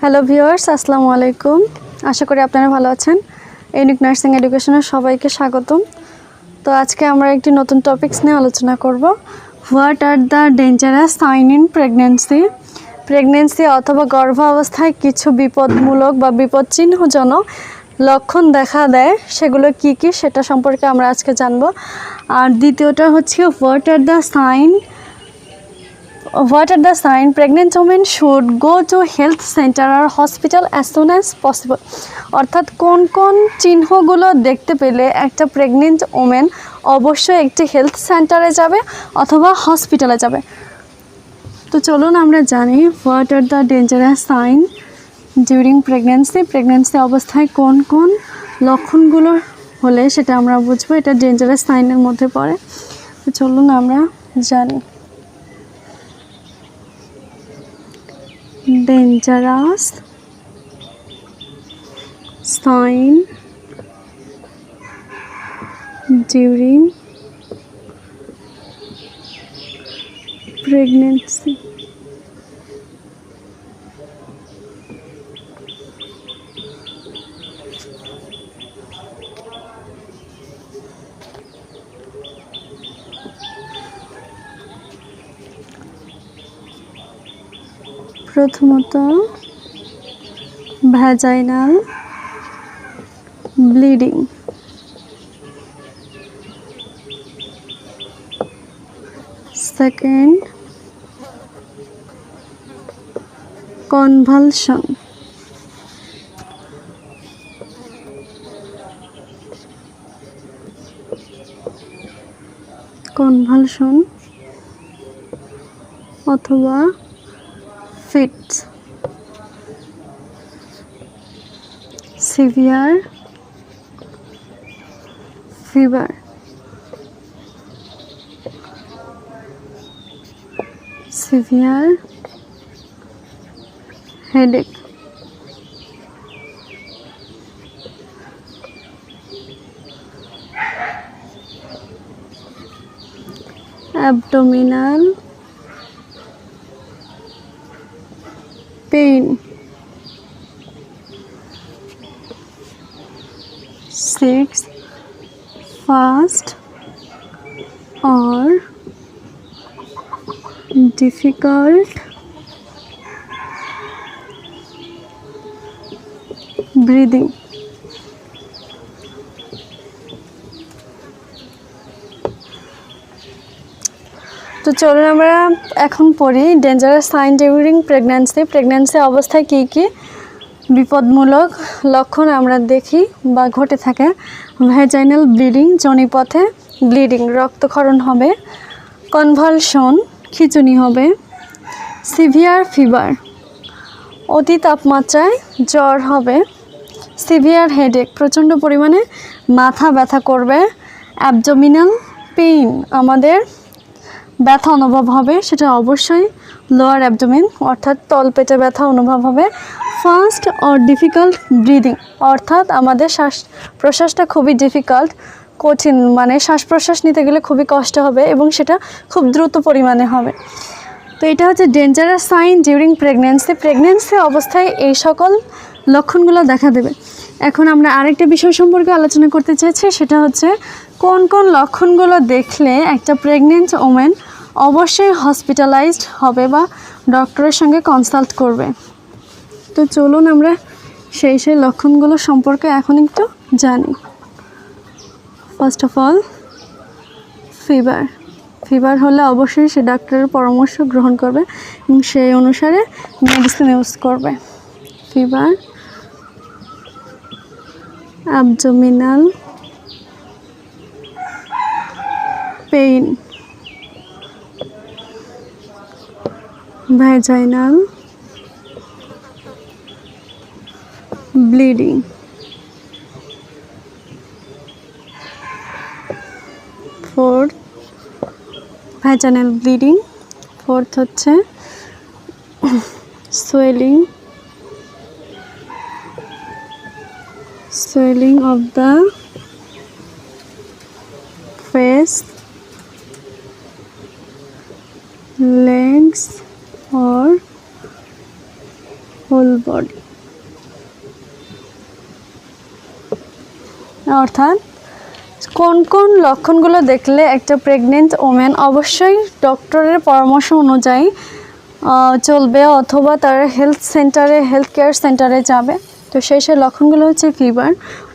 Hello viewers, আসসালামু আলাইকুম। আশা করি আপনারা ভালো আছেন। ইউনিক নার্সিং এডুকেশনের সবাইকে স্বাগতম। তো আজকে আমরা একটি নতুন টপিকস নিয়ে আলোচনা করব। What are the dangerous sign in pregnancy অথবা গর্ভাবস্থায় কিছু বিপদমূলক বা বিপদচিহ্নজনক লক্ষণ দেখা দেয়, সেগুলো কি কি সেটা সম্পর্কে আমরা আজকে জানব। আর দ্বিতীয়টা হচ্ছে what are the sign pregnant women should go to health center or hospital as soon as possible। অর্থাৎ কোন কোন চিহ্নগুলো দেখতে পেলে একটা প্রেগনেন্ট ওমেন অবশ্যই একটি হেলথ সেন্টারে যাবে অথবা হসপিটালে যাবে। তো চলুন আমরা জানি what are the dangerous sign during pregnancy অবস্থায় কোন কোন লক্ষণগুলো হলে সেটা আমরা বুঝবো এটা ডেঞ্জারাস সাইনের মধ্যে পড়ে। তো চলুন আমরা জানি। Dangerous sign during pregnancy। প্রথমত ভ্যাজাইনাল ব্লিডিং, সেকেন্ড কনভালশন, অথবা fits, severe fever, severe headache, abdominal pain, 6 fast or difficult breathing। তো চলুন আমরা এখন পড়ি ডেঞ্জারাস সাইন ডিউরিং প্রেগন্যান্সি অবস্থায় কী কী বিপদমূলক লক্ষণ আমরা দেখি বা ঘটে থাকে। ভ্যাজাইনাল ব্লিডিং, যোনিপথে ব্লিডিং রক্তক্ষরণ হবে। কনভালশন খিঁচুনি হবে। সিভিয়ার ফিভার অতি তাপমাত্রায় জ্বর হবে। সিভিয়ার হেডেক প্রচণ্ড পরিমাণে মাথা ব্যথা করবে। অ্যাবডোমিনাল পেইন আমাদের ব্যথা অনুভব হবে, সেটা অবশ্যই লোয়ার অ্যাবডোমেন অর্থাৎ তলপেটে ব্যথা অনুভব হবে। ফাস্ট অর ডিফিকাল্ট ব্রিদিং অর্থাৎ আমাদের শ্বাস প্রশ্বাসটা খুবই কঠিন, মানে শ্বাস প্রশ্বাস নিতে গেলে খুবই কষ্ট হবে এবং সেটা খুব দ্রুত পরিমাণে হবে। তো এটা হচ্ছে ডেঞ্জারাস সাইন ডিউরিং প্রেগনেন্সি অবস্থায় এই সকল লক্ষণগুলো দেখা দেবে। এখন আমরা আরেকটা বিষয় সম্পর্কে আলোচনা করতে চাইছি, সেটা হচ্ছে কোন কোন লক্ষণগুলো দেখলে একটা প্রেগনেন্ট ওমেন অবশ্যই হসপিটালাইজড হবে বা ডক্টরের সঙ্গে কনসাল্ট করবে। তো চলুন আমরা সেই লক্ষণগুলো সম্পর্কে এখন একটু জানি। ফার্স্ট অফ অল ফিভার হলে অবশ্যই সে ডাক্তারের পরামর্শ গ্রহণ করবে এবং সেই অনুসারে মেডিসিন ইউজ করবে। Fever, abdominal pain, vaginal bleeding, vaginal bleeding. Fourth হচ্ছে swelling of the face, legs or whole body, অর্থাৎ কোন কোন লক্ষণগুলো দেখলে একটা প্রেগনেন্ট ওমেন অবশ্যই ডক্টরের পরামর্শ অনুযায়ী চলবে অথবা তার হেলথ কেয়ার সেন্টারে যাবে। তো সেই লক্ষণগুলো হচ্ছে ফিভার,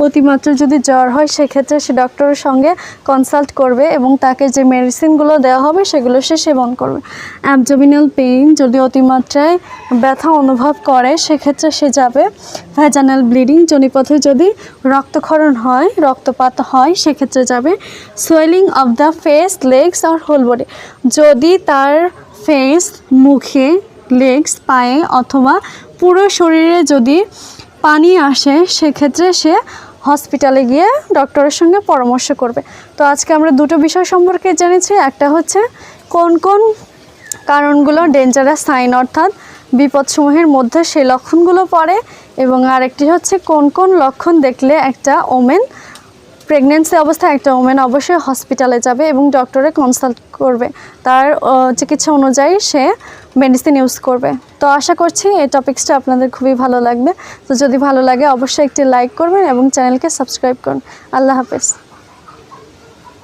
অতিমাত্রা যদি জ্বর হয় সেক্ষেত্রে সে ডক্টরের সঙ্গে কনসাল্ট করবে এবং তাকে যে মেডিসিনগুলো দেওয়া হবে সেগুলো সে সেবন করবে। অ্যাবডোমিনাল পেইন, যদি অতিমাত্রায় ব্যথা অনুভব করে সেক্ষেত্রে সে যাবে। ভ্যাজানাল ব্লিডিং, যোনিপথে যদি রক্তক্ষরণ হয়, রক্তপাত হয় সেক্ষেত্রে যাবে। Swelling of the face, legs আর হোল বডি, যদি তার ফেস, মুখে, লেগস, পায়ে অথবা পুরো শরীরে যদি পানি আসে সেক্ষেত্রে সে হসপিটালে গিয়ে ডক্টরের সঙ্গে পরামর্শ করবে। তো আজকে আমরা দুটো বিষয় সম্পর্কে জেনেছি, একটা হচ্ছে কোন কোন কারণগুলো ডেঞ্জারাস সাইন অর্থাৎ বিপদসমূহের মধ্যে সেই লক্ষণগুলো পড়ে, এবং আরেকটি হচ্ছে কোন কোন লক্ষণ দেখলে একটা ওমেন প্রেগনেন্সি অবস্থায় একটা ওমেন অবশ্যই হসপিটালে যাবে এবং ডক্টরে কনসাল্ট করবে, তার চিকিৎসা অনুযায়ী সে মেডিসিন ইউজ করবে। তো আশা করছি এই টপিক্সটা আপনাদের খুবই ভালো লাগবে। তো যদি ভালো লাগে অবশ্যই একটি লাইক করবেন এবং চ্যানেলকে সাবস্ক্রাইব করুন। আল্লাহ হাফেজ।